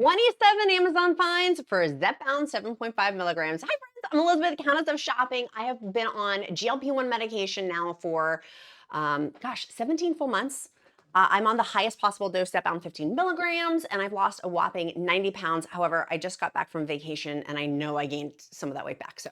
27 Amazon finds for Zepbound 7.5 milligrams. Hi friends, I'm Elizabeth, Countess of Shopping. I have been on GLP-1 medication now for, 17 full months. I'm on the highest possible dose, Zepbound 15 milligrams, and I've lost a whopping 90 pounds. However, I just got back from vacation and I know I gained some of that weight back. So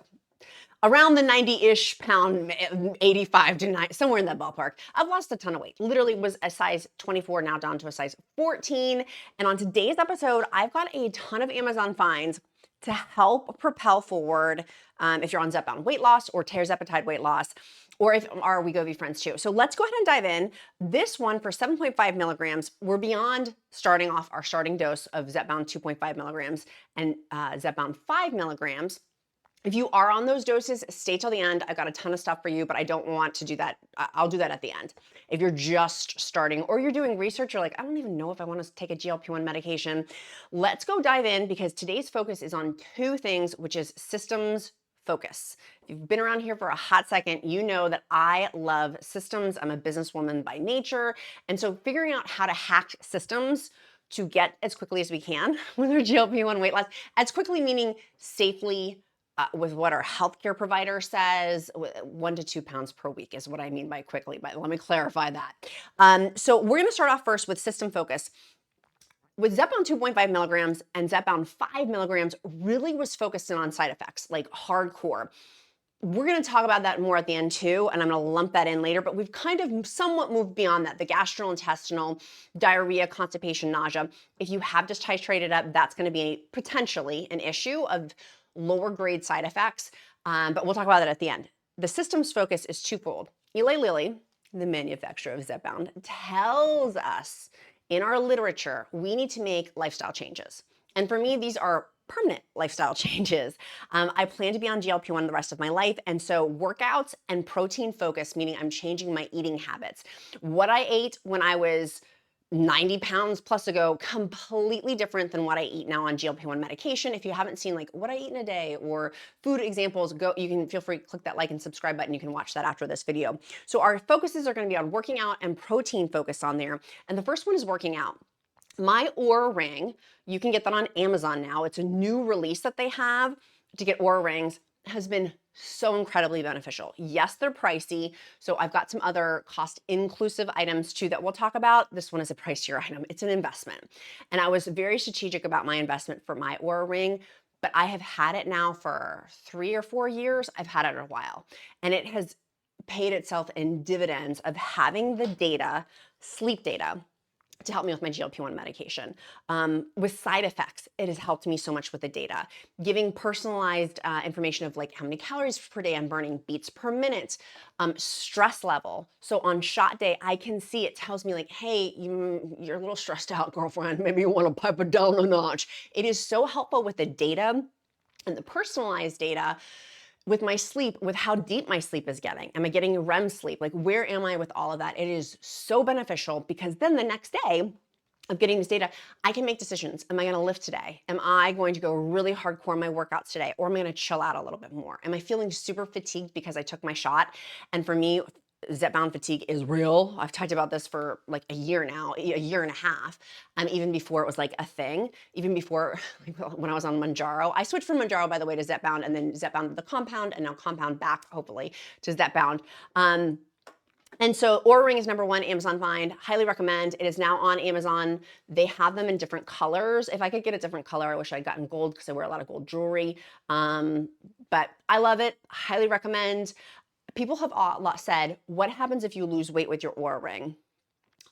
around the 90-ish pound, 85 to 90, somewhere in that ballpark. I've lost a ton of weight. Literally was a size 24, now down to a size 14. And on today's episode, I've got a ton of Amazon finds to help propel forward if you're on Zepbound weight loss or tirzepatide weight loss, or if our WEGOVY friends too. So let's go ahead and dive in. This one for 7.5 milligrams, we're beyond starting off our starting dose of Zepbound 2.5 milligrams and Zepbound 5 milligrams. If you are on those doses, stay till the end. I've got a ton of stuff for you, but I don't want to do that. I'll do that at the end. If you're just starting or you're doing research, you're like, I don't even know if I want to take a GLP-1 medication. Let's go dive in because today's focus is on two things, which is systems focus. If you've been around here for a hot second, you know that I love systems. I'm a businesswoman by nature. And so figuring out how to hack systems to get as quickly as we can with our GLP-1 weight loss, as quickly meaning safely, with what our healthcare provider says, 1 to 2 pounds per week is what I mean by quickly, but let me clarify that. So we're gonna start off first with system focus. With Zepbound 2.5 milligrams and Zepbound 5 milligrams really was focused in on side effects, like hardcore. We're gonna talk about that more at the end too, and I'm gonna lump that in later, but we've kind of somewhat moved beyond that, the gastrointestinal, diarrhea, constipation, nausea. If you have just titrated up, that's gonna be potentially an issue of lower grade side effects, but we'll talk about that at the end. The systems focus is twofold. Eli Lilly, the manufacturer of Zepbound, tells us in our literature, we need to make lifestyle changes. And for me, these are permanent lifestyle changes. I plan to be on GLP-1 the rest of my life. And so workouts and protein focus, meaning I'm changing my eating habits. What I ate when I was 90 pounds plus ago, completely different than what I eat now on GLP-1 medication. If you haven't seen like what I eat in a day or food examples, you can feel free to click that like and subscribe button. You can watch that after this video. So our focuses are going to be on working out and protein focus on there. And the first one is working out. My Oura Ring, you can get that on Amazon now. It's a new release that they have to get Oura Rings, has been so incredibly beneficial. Yes, they're pricey. So I've got some other cost inclusive items too that we'll talk about. This one is a pricier item. It's an investment. And I was very strategic about my investment for my Oura Ring, but I have had it now for 3 or 4 years. I've had it a while, and it has paid itself in dividends of having the data, sleep data, to help me with my GLP-1 medication. With side effects, it has helped me so much with the data, giving personalized information of like how many calories per day I'm burning, beats per minute, stress level. So on shot day, I can see it tells me like, hey, you're a little stressed out, girlfriend. Maybe you want to pipe it down a notch. It is so helpful with the data and the personalized data. With my sleep, with how deep my sleep is getting. Am I getting REM sleep? Like, where am I with all of that? It is so beneficial because then the next day of getting this data, I can make decisions. Am I gonna lift today? Am I going to go really hardcore in my workouts today? Or am I gonna chill out a little bit more? Am I feeling super fatigued because I took my shot? And for me, Zepbound fatigue is real. I've talked about this for like a year now, a year and a half. Even before it was like a thing, even before when I was on Mounjaro. I switched from Mounjaro, by the way, to Zepbound, and then Zepbound to the compound, and now compound back, hopefully, to Zepbound. And so Oura Ring is #1 Amazon find. Highly recommend. It is now on Amazon. They have them in different colors. If I could get a different color, I wish I'd gotten gold because I wear a lot of gold jewelry. But I love it. Highly recommend. People have a lot said, what happens if you lose weight with your Oura Ring?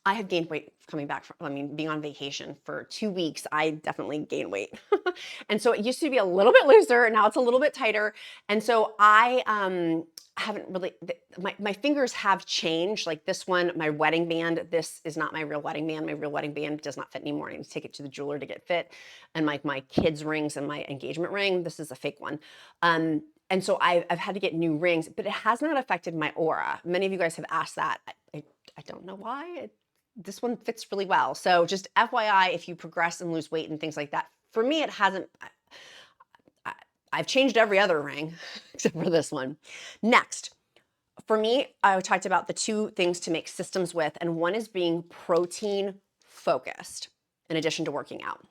I have gained weight coming back from, being on vacation for 2 weeks, I definitely gained weight. And so it used to be a little bit looser, now it's a little bit tighter. And so I haven't really, my fingers have changed. Like this one, my wedding band, this is not my real wedding band. My real wedding band does not fit anymore. I need to take it to the jeweler to get fit. And like my kids' rings and my engagement ring, this is a fake one. And so I've had to get new rings, but it has not affected my aura. Many of you guys have asked that. I don't know why. This one fits really well. So just FYI, if you progress and lose weight and things like that, for me, it hasn't. I've changed every other ring except for this one. Next, for me, I talked about the two things to make systems with, and one is being protein focused in addition to working out.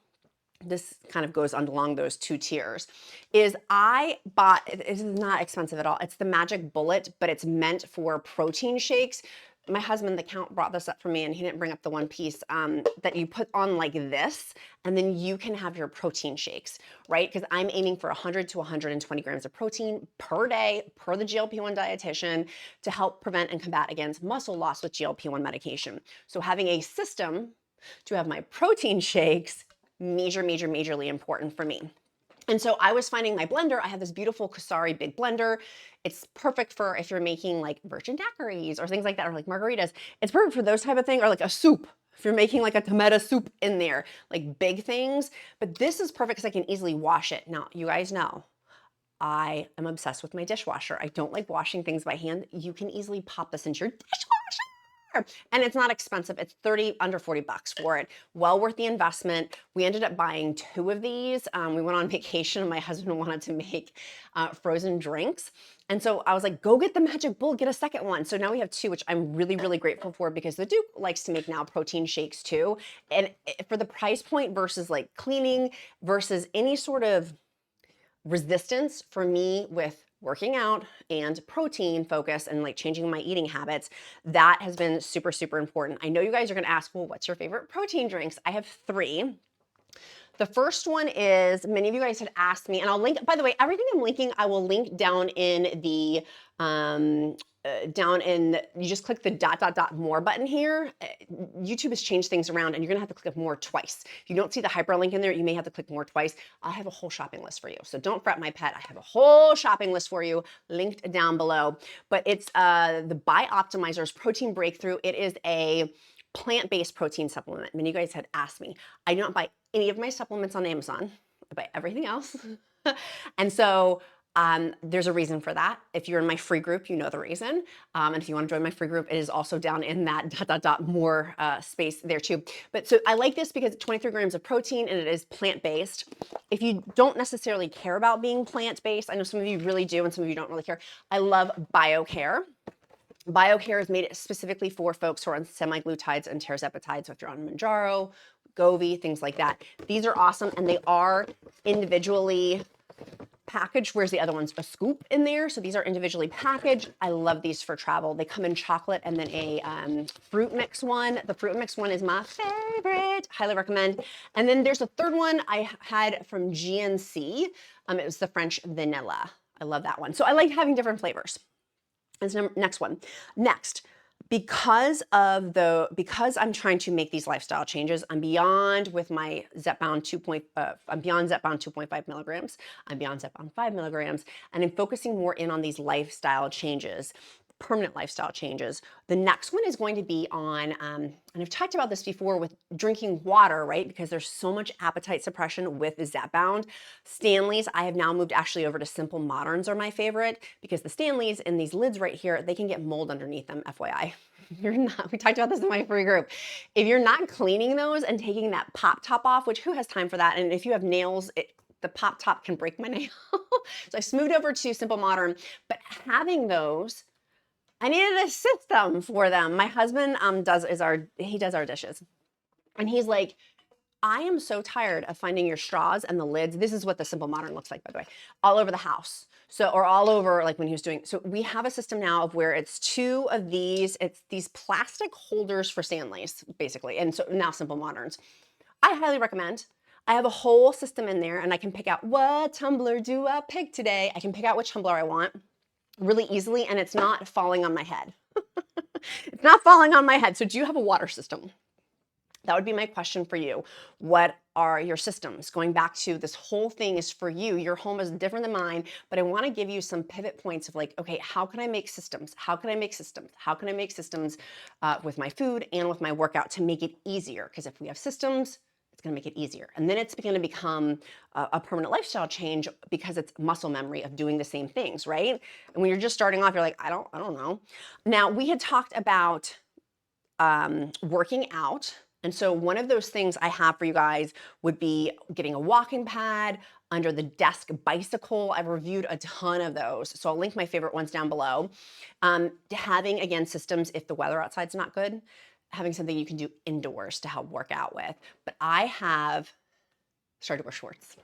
this kind of goes along those two tiers, is I bought, it is not expensive at all. It's the Magic Bullet, but it's meant for protein shakes. My husband, the Count, brought this up for me, and he didn't bring up the one piece that you put on like this, and then you can have your protein shakes, right? Because I'm aiming for 100 to 120 grams of protein per day, per the GLP-1 dietitian, to help prevent and combat against muscle loss with GLP-1 medication. So having a system to have my protein shakes, majorly important for me. And so I was finding my blender. I have this beautiful Kusari big blender. It's perfect for if you're making like virgin daiquiris or things like that, or like margaritas. It's perfect for those type of things, or like a soup. If you're making like a tomato soup in there, like big things. But this is perfect because I can easily wash it. Now, you guys know, I am obsessed with my dishwasher. I don't like washing things by hand. You can easily pop this into your dishwasher. And it's not expensive. It's under 40 bucks for it. Well worth the investment. We ended up buying 2 of these. We went on vacation and my husband wanted to make frozen drinks. And so I was like, go get the Magic Bullet, get a second one. So now we have 2, which I'm really grateful for, because the Duke likes to make now protein shakes too. And for the price point versus like cleaning versus any sort of resistance for me with working out and protein focus and like changing my eating habits, that has been super important. I know you guys are gonna ask, well, what's your favorite protein drinks? I have 3. The first one is, many of you guys had asked me, and I'll link, by the way, everything I'm linking, I will link down in the, you just click the ... more button here. YouTube has changed things around, and you're gonna have to click more twice. If you don't see the hyperlink in there, you may have to click more twice. I have a whole shopping list for you. So don't fret, my pet. I have a whole shopping list for you linked down below. But it's the Bioptimizer's Protein Breakthrough. It is a plant-based protein supplement. Many of you guys had asked me. I do not buy any of my supplements on Amazon. I buy everything else. And so there's a reason for that. If you're in my free group, you know the reason. And if you want to join my free group, it is also down in that ... more space there too. But so I like this because it's 23 grams of protein and it is plant-based. If you don't necessarily care about being plant-based, I know some of you really do and some of you don't really care. I love Biocare. Biocare is made specifically for folks who are on semaglutides and tirzepatide. So if you're on Mounjaro, WEGOVY, things like that. These are awesome, and they are individually packaged, whereas the other one's a scoop in there. So these are individually packaged. I love these for travel. They come in chocolate and then a fruit mix one. The fruit mix one is my favorite. Highly recommend. And then there's a third one I had from GNC. It was the French vanilla. I love that one. So I like having different flavors. That's next one. Next, because I'm trying to make these lifestyle changes, I'm beyond with my Zepbound 2.5 milligrams. I'm beyond Zepbound 5 milligrams, and I'm focusing more in on these lifestyle changes, permanent lifestyle changes. The next one is going to be on, and I've talked about this before with drinking water, right? Because there's so much appetite suppression with the Zepbound. Stanley's, I have now moved actually over to Simple Moderns are my favorite, because the Stanley's and these lids right here, they can get mold underneath them, FYI. We talked about this in my free group. If you're not cleaning those and taking that pop top off, which who has time for that? And if you have nails, the pop top can break my nail. So I moved over to Simple Modern, but having those, I needed a system for them. My husband does our dishes. And he's like, I am so tired of finding your straws and the lids. This is what the Simple Modern looks like, by the way, all over the house. So, or all over, like when he was doing, so we have a system now of where it's 2 of these, it's these plastic holders for Stanleys, basically. And so now Simple Moderns. I highly recommend. I have a whole system in there, and I can pick out, what tumbler do I pick today? I can pick out which tumbler I want really easily, and it's not falling on my head. It's not falling on my head. So do you have a water system? That would be my question for you. What are your systems? Going back to this whole thing is for you. Your home is different than mine, but I want to give you some pivot points of like, okay, how can I make systems? How can I make systems? How can I make systems with my food and with my workout to make it easier? Because if we have systems, it's going to make it easier. And then it's going to become a permanent lifestyle change because it's muscle memory of doing the same things, right? And when you're just starting off, you're like, I don't know. Now, we had talked about working out. And so one of those things I have for you guys would be getting a walking pad, under the desk bicycle. I've reviewed a ton of those. So I'll link my favorite ones down below. Having, again, systems if the weather outside's not good, having something you can do indoors to help work out with. But I have started to wear shorts.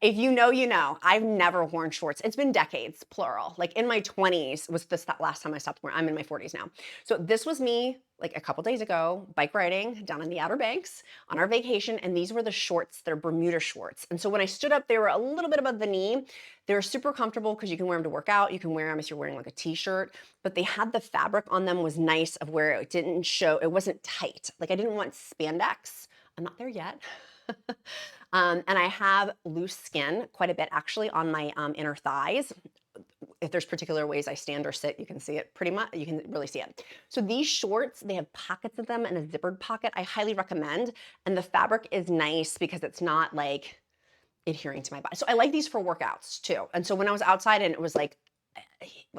If you know, you know. I've never worn shorts. It's been decades, plural. Like in my 20s was this last time I stopped wearing. I'm in my 40s now. So this was me like a couple days ago, bike riding down in the Outer Banks on our vacation. And these were the shorts. They're Bermuda shorts. And so when I stood up, they were a little bit above the knee. They were super comfortable because you can wear them to work out. You can wear them if you're wearing like a t-shirt, but they had the fabric on them was nice of where it didn't show, it wasn't tight. Like I didn't want spandex. I'm not there yet. And I have loose skin quite a bit actually on my inner thighs. If there's particular ways I stand or sit, you can see it pretty much, you can really see it. So these shorts, they have pockets of them and a zippered pocket. I highly recommend. And the fabric is nice because it's not like adhering to my body. So I like these for workouts too. And so when I was outside and it was like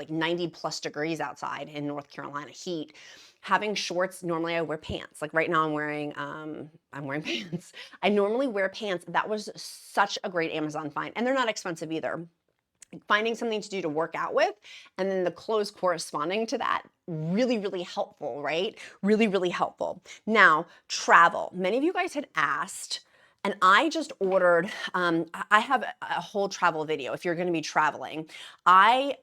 90 plus degrees outside in North Carolina heat, having shorts, normally I wear pants. Like right now I'm wearing pants. I normally wear pants. That was such a great Amazon find. And they're not expensive either. Finding something to do to work out with, and then the clothes corresponding to that, really, really helpful, right? Really, really helpful. Now, travel. Many of you guys had asked, and I just ordered, I have a whole travel video if you're gonna be traveling. I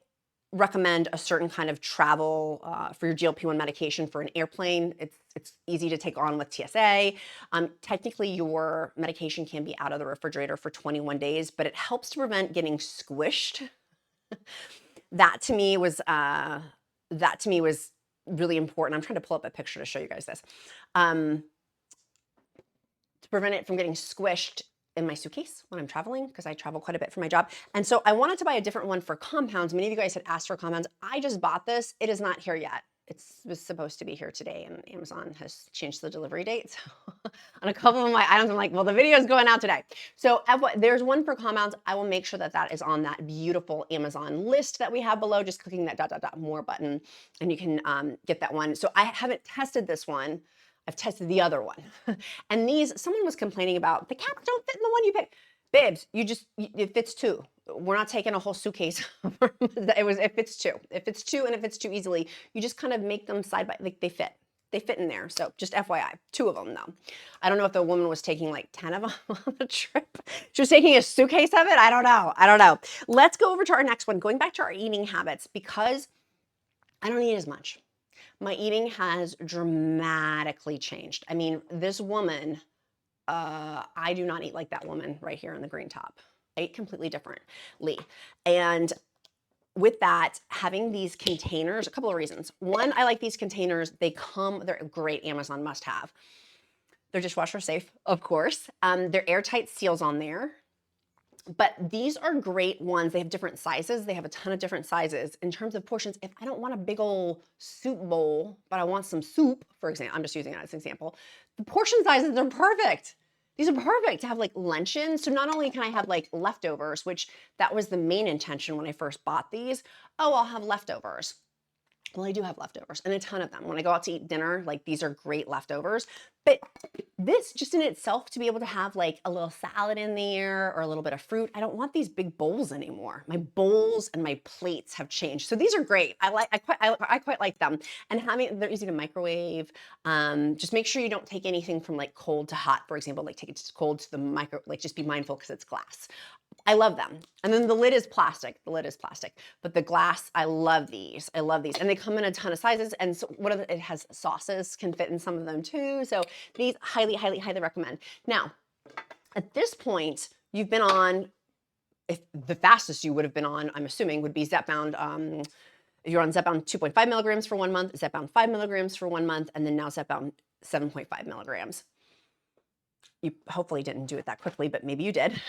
recommend a certain kind of travel for your GLP-1 medication for an airplane. It's easy to take on with TSA. Technically, your medication can be out of the refrigerator for 21 days, but it helps to prevent getting squished. That to me was really important. I'm trying to pull up a picture to show you guys this. To prevent it from getting squished in my suitcase when I'm traveling, because I travel quite a bit for my job. And so I wanted to buy a different one for compounds. Many of you guys had asked for compounds. I just bought this. It is not here yet. It was supposed to be here today, and Amazon has changed the delivery date. So on a couple of my items, I'm like, well, the video is going out today. So there's one for compounds. I will make sure that that is on that beautiful Amazon list that we have below. Just clicking that more button, and you can get that one. So I haven't tested this one. I've tested the other one. And someone was complaining about the caps don't fit in the one you picked. Babes, it fits two. We're not taking a whole suitcase. It fits two. It fits two, and it fits too easily. You just kind of make them side by, like they fit. They fit in there. So just FYI, 2 of them though. I don't know if the woman was taking like 10 of them on the trip. She was taking a suitcase of it. I don't know. Let's go over to our next one. Going back to our eating habits, because I don't eat as much. My eating has dramatically changed. I mean, this woman, I do not eat like that woman right here in the green top. I eat completely differently. And with that, having these containers, a couple of reasons. One, I like these containers. They're a great Amazon must-have. They're dishwasher safe, of course. They're airtight seals on there. But these are great ones. They have different sizes. They have a ton of different sizes. In terms of portions, if I don't want a big old soup bowl, but I want some soup, for example, I'm just using that as an example, the portion sizes are perfect. These are perfect to have like luncheon. So not only can I have like leftovers, which that was the main intention when I first bought these. Oh, I'll have leftovers. Well, I do have leftovers, and a ton of them. When I go out to eat dinner, like these are great leftovers. But this just in itself, to be able to have like a little salad in there or a little bit of fruit, I don't want these big bowls anymore. My bowls and my plates have changed. So these are great. I quite like them. And they're easy to microwave. Just make sure you don't take anything from like cold to hot, for example, like take it cold to the micro, like just be mindful because it's glass. I love them. And then the lid is plastic. But the glass, I love these. And they come in a ton of sizes. And so it has sauces, can fit in some of them too. So these highly, highly, highly recommend. Now, at this point, you've been on, if the fastest you would have been on, I'm assuming, would be Zepbound. You're on Zepbound 2.5 milligrams for 1 month, Zepbound 5 milligrams for 1 month, and then now Zepbound 7.5 milligrams. You hopefully didn't do it that quickly, but maybe you did.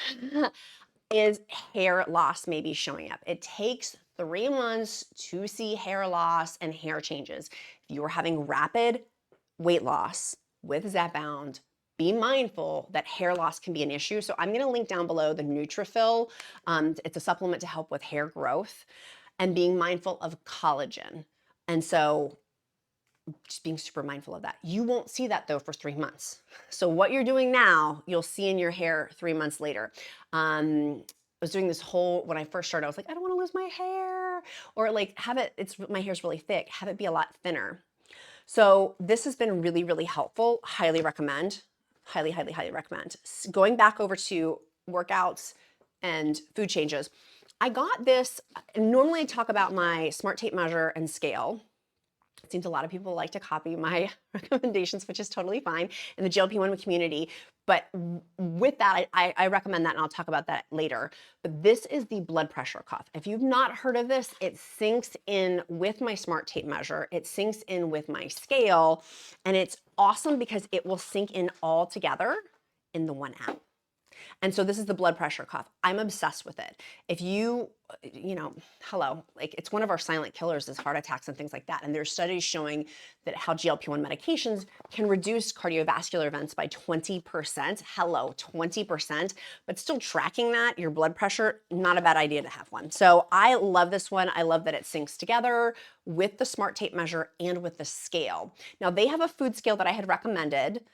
Is hair loss maybe showing up. It takes 3 months to see hair loss and hair changes. If you are having rapid weight loss with Zepbound, be mindful that hair loss can be an issue. So I'm going to link down below the Nutrafil. It's a supplement to help with hair growth and being mindful of collagen. And so just being super mindful of that. You won't see that though for 3 months. So what you're doing now, you'll see in your hair 3 months later. I was doing this when I first started, I was like, I don't want to lose my hair, or like my hair's really thick, have it be a lot thinner. So this has been really, really helpful. Highly recommend. Highly, highly, highly recommend. Going back over to workouts and food changes, I got this. Normally I talk about my smart tape measure and scale. It seems a lot of people like to copy my recommendations, which is totally fine in the GLP-1 community. But with that, I recommend that, and I'll talk about that later. But this is the blood pressure cuff. If you've not heard of this, it syncs in with my smart tape measure. It syncs in with my scale, and it's awesome because it will sync in all together in the one app. And so this is the blood pressure cuff. I'm obsessed with it. If you know, hello, like it's one of our silent killers is heart attacks and things like that. And there's studies showing that how GLP-1 medications can reduce cardiovascular events by 20%. Hello, 20%. But still tracking that, your blood pressure, not a bad idea to have one. So I love this one. I love that it syncs together with the smart tape measure and with the scale. Now they have a food scale that I had recommended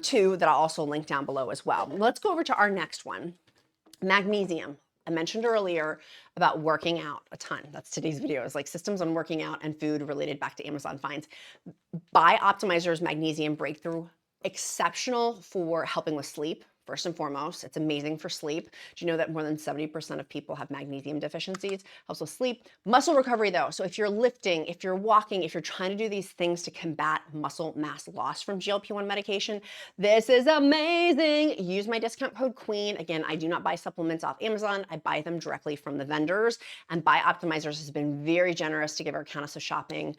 too, that I'll also link down below as well. Let's go over to our next one, magnesium. I mentioned earlier about working out a ton. That's today's video, is like systems on working out and food related back to Amazon finds. Bioptimizer's Magnesium Breakthrough, exceptional for helping with sleep. First and foremost, it's amazing for sleep. Do you know that more than 70% of people have magnesium deficiencies? Helps with sleep. Muscle recovery though. So if you're lifting, if you're walking, if you're trying to do these things to combat muscle mass loss from GLP-1 medication, this is amazing. Use my discount code QUEEN. Again, I do not buy supplements off Amazon. I buy them directly from the vendors. And Bioptimizers has been very generous to give our Countess of Shopping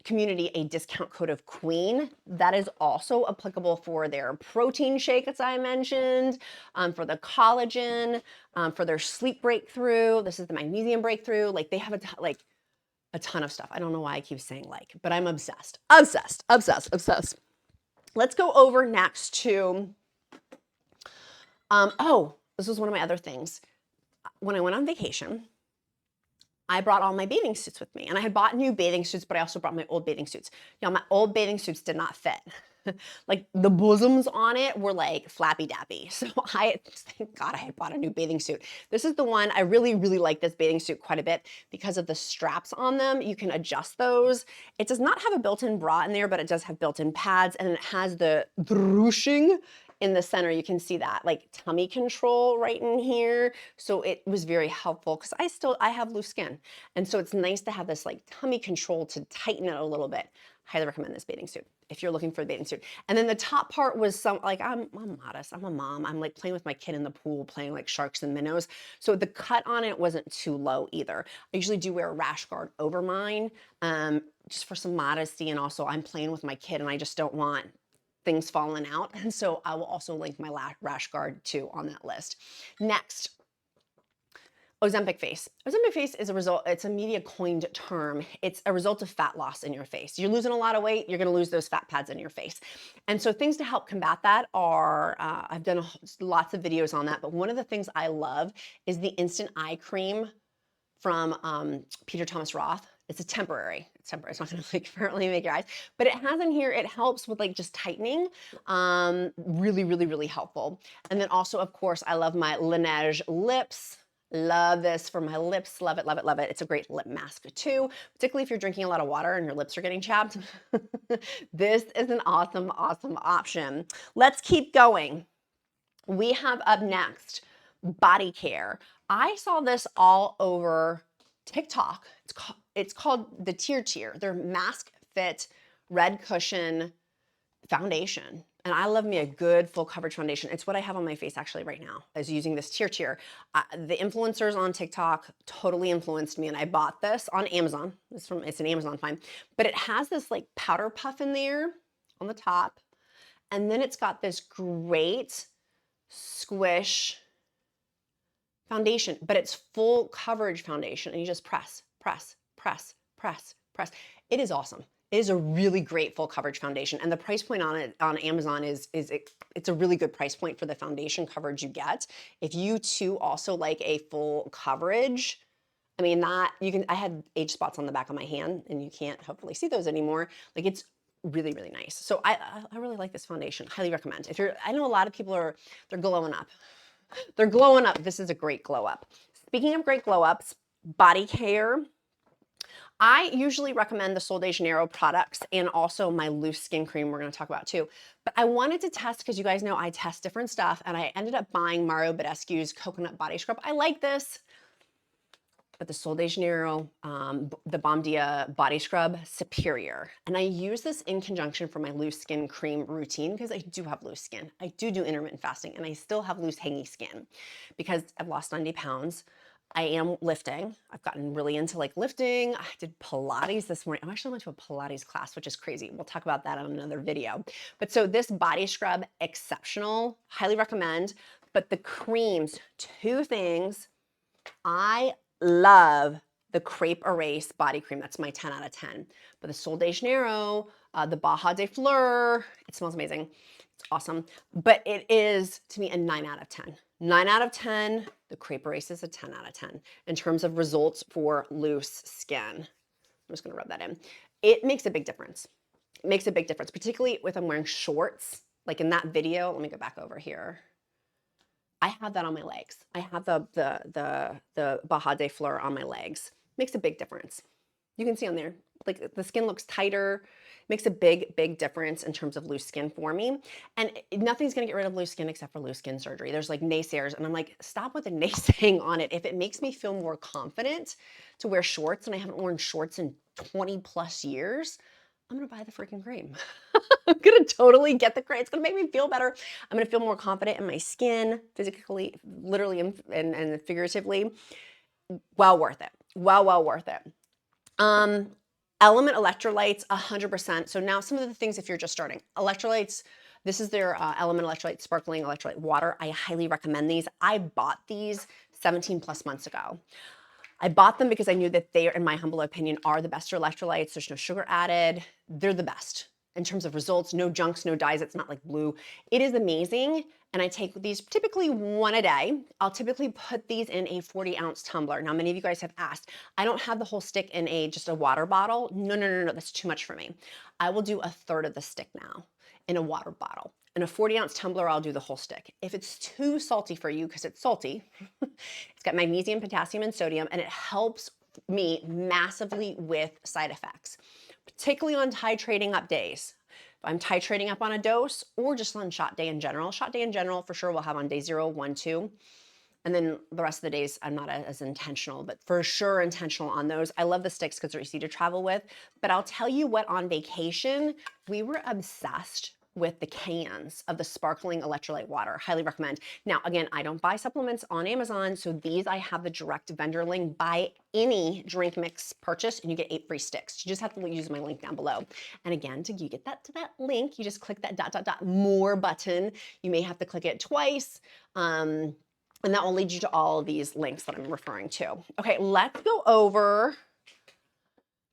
community a discount code of QUEEN. That is also applicable for their protein shake, as I mentioned, for the collagen, for their sleep breakthrough. This is the magnesium breakthrough. Like they have a ton of stuff. I don't know why I keep saying like, but I'm obsessed, obsessed, obsessed, obsessed. Let's go over next to, oh, this was one of my other things. When I went on vacation, I brought all my bathing suits with me, and I had bought new bathing suits, but I also brought my old bathing suits. Y'all, my old bathing suits did not fit. Like the bosoms on it were like flappy dappy. So thank God I had bought a new bathing suit. This is the one, I really, really like this bathing suit quite a bit because of the straps on them. You can adjust those. It does not have a built-in bra in there, but it does have built-in pads, and it has the ruching in the center. You can see that like tummy control right in here. So it was very helpful because I have loose skin. And so it's nice to have this like tummy control to tighten it a little bit. Highly recommend this bathing suit if you're looking for a bathing suit. And then the top part was some, like I'm modest, I'm a mom. I'm like playing with my kid in the pool, playing like sharks and minnows. So the cut on it wasn't too low either. I usually do wear a rash guard over mine, just for some modesty. And also I'm playing with my kid and I just don't want things falling out. And so I will also link my rash guard too on that list. Next, Ozempic face. Ozempic face is a result, it's a media coined term. It's a result of fat loss in your face. You're losing a lot of weight, you're gonna lose those fat pads in your face. And so things to help combat that are, I've done lots of videos on that, but one of the things I love is the Instant Eye Cream from Peter Thomas Roth. It's temporary. It's not gonna like permanently make your eyes, but it has in here, it helps with like just tightening. Really, really, really helpful. And then also, of course, I love my Laneige lips. Love this for my lips. Love it, love it, love it. It's a great lip mask too, particularly if you're drinking a lot of water and your lips are getting chapped. This is an awesome, awesome option. Let's keep going. We have up next body care. I saw this all over TikTok. It's called the Tier. They're mask fit red cushion foundation. And I love me a good full coverage foundation. It's what I have on my face actually right now, is using this Tier. The influencers on TikTok totally influenced me, and I bought this on Amazon. It's an Amazon find, but it has this like powder puff in there on the top. And then it's got this great squish foundation, but it's full coverage foundation, and you just press, press, press, press, press. It is awesome. It is a really great full coverage foundation, and the price point on it on Amazon it's a really good price point for the foundation coverage you get. If you too also like a full coverage, I mean that you can. I had age spots on the back of my hand, and you can't hopefully see those anymore. Like it's really, really nice. So I really like this foundation. Highly recommend. I know a lot of people they're glowing up. They're glowing up. This is a great glow up. Speaking of great glow ups, body care. I usually recommend the Sol de Janeiro products and also my loose skin cream we're going to talk about too. But I wanted to test because you guys know I test different stuff, and I ended up buying Mario Badescu's coconut body scrub. I like this, but the Sol de Janeiro, the Balm Dia body scrub, superior. And I use this in conjunction for my loose skin cream routine because I do have loose skin. I do intermittent fasting, and I still have loose hangy skin because I've lost 90 pounds. I am lifting. I've gotten really into like lifting. I did Pilates this morning. I actually went to a Pilates class, which is crazy. We'll talk about that on another video. But so this body scrub, exceptional, highly recommend. But the creams, two things. I love the Crepe Erase body cream. That's my 10 out of 10. But the Sol de Janeiro, the Baja de Fleur, it smells amazing. It's awesome. But it is, to me, a 9 out of 10. 9 out of 10. The Crepe Erase is a 10 out of 10 in terms of results for loose skin. I'm just going to rub that in. It makes a big difference. It makes a big difference, particularly if I'm wearing shorts. Like in that video, let me go back over here. I have that on my legs. I have the Baja de Fleur on my legs. Makes a big difference. You can see on there, like the skin looks tighter. Makes a big difference in terms of loose skin for me. And nothing's gonna get rid of loose skin except for loose skin surgery. There's like naysayers, and I'm like, stop with the naysaying on it. If it makes me feel more confident to wear shorts, and I haven't worn shorts in 20 plus years, I'm gonna buy the freaking cream. I'm gonna totally get the cream. It's gonna make me feel better. I'm gonna feel more confident in my skin, physically, literally, and figuratively. Well worth it. Well worth it. Element electrolytes, 100%. So now some of the things, if you're just starting, electrolytes, this is their Element Electrolyte Sparkling Electrolyte Water. I highly recommend these. I bought these 17 plus months ago. I bought them because I knew that they, in my humble opinion, are the best electrolytes. There's no sugar added. They're the best in terms of results. No junks, no dyes. It's not like blue. It is amazing. And I take these typically one a day. I'll typically put these in a 40-ounce tumbler. Now, many of you guys have asked, I don't have the whole stick in just a water bottle. No, that's too much for me. I will do a third of the stick now in a water bottle. In a 40-ounce tumbler, I'll do the whole stick. If it's too salty for you, because it's salty, it's got magnesium, potassium, and sodium, and it helps me massively with side effects, particularly on titrating up days. If I'm titrating up on a dose or just on shot day in general. Shot day in general, for sure, we'll have on day 0, 1, 2. And then the rest of the days, I'm not as intentional, but for sure intentional on those. I love the sticks because they're easy to travel with. But I'll tell you what, on vacation, we were obsessed with the cans of the sparkling electrolyte water. Highly recommend. Now, again, I don't buy supplements on Amazon, so these I have the direct vendor link. Buy any drink mix purchase and you get 8 free sticks. You just have to use my link down below. And again, to get that to that link, you just click that more button. You may have to click it twice. And that will lead you to all of these links that I'm referring to. Okay, let's go over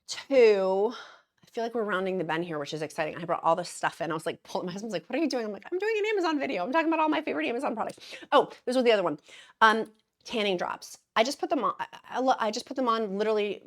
to, I feel like we're rounding the bend here, which is exciting. I brought all this stuff in. I was like, my husband's like, what are you doing? I'm like, I'm doing an Amazon video. I'm talking about all my favorite Amazon products. Oh, this was the other one. Tanning drops. I just put them on. I just put them on literally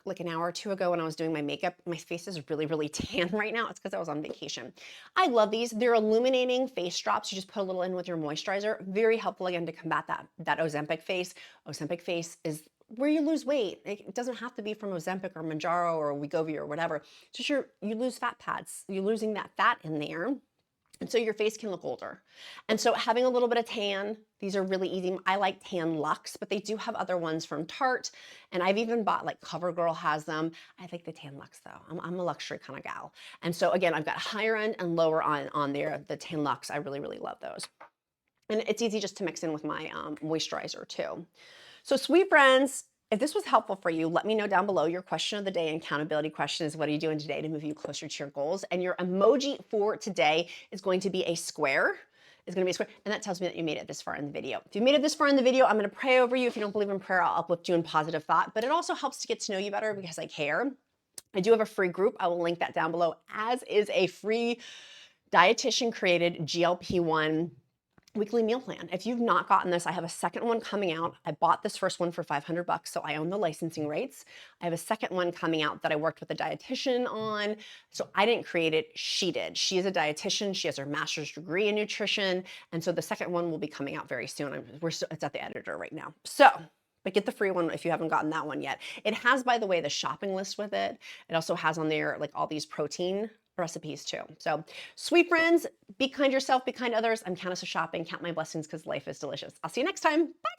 like an hour or two ago when I was doing my makeup. My face is really tan right now. It's because I was on vacation. I love these. They're illuminating face drops. You just put a little in with your moisturizer. Very helpful again to combat that Ozempic face. Ozempic face is where you lose weight. It doesn't have to be from Ozempic or Mounjaro or WEGOVY or whatever. It's just you lose fat pads. You're losing that fat in there. And so your face can look older. And so having a little bit of tan, these are really easy. I like Tan Luxe, but they do have other ones from Tarte. And I've even bought, like CoverGirl has them. I like the Tan Luxe though. I'm a luxury kind of gal. And so again, I've got higher end and lower on there. The Tan Luxe, I really love those. And it's easy just to mix in with my moisturizer too. So sweet friends, if this was helpful for you, let me know down below. Your question of the day and accountability question is, what are you doing today to move you closer to your goals? And your emoji for today is going to be a square. It's going to be a square. And that tells me that you made it this far in the video. If you made it this far in the video, I'm going to pray over you. If you don't believe in prayer, I'll uplift you in positive thought. But it also helps to get to know you better because I care. I do have a free group. I will link that down below, as is a free dietitian created GLP-1 weekly meal plan. If you've not gotten this, I have a second one coming out. I bought this first one for $500, so I own the licensing rates. I have a second one coming out that I worked with a dietitian on. So I didn't create it, she did. She is a dietitian. She has her master's degree in nutrition. And so the second one will be coming out very soon. It's at the editor right now. So but get the free one if you haven't gotten that one yet. It has, by the way, the shopping list with it. It also has on there like all these protein recipes too. So sweet friends, be kind to yourself, be kind to others. I'm Countess of Shopping. Count my blessings because life is delicious. I'll see you next time. Bye.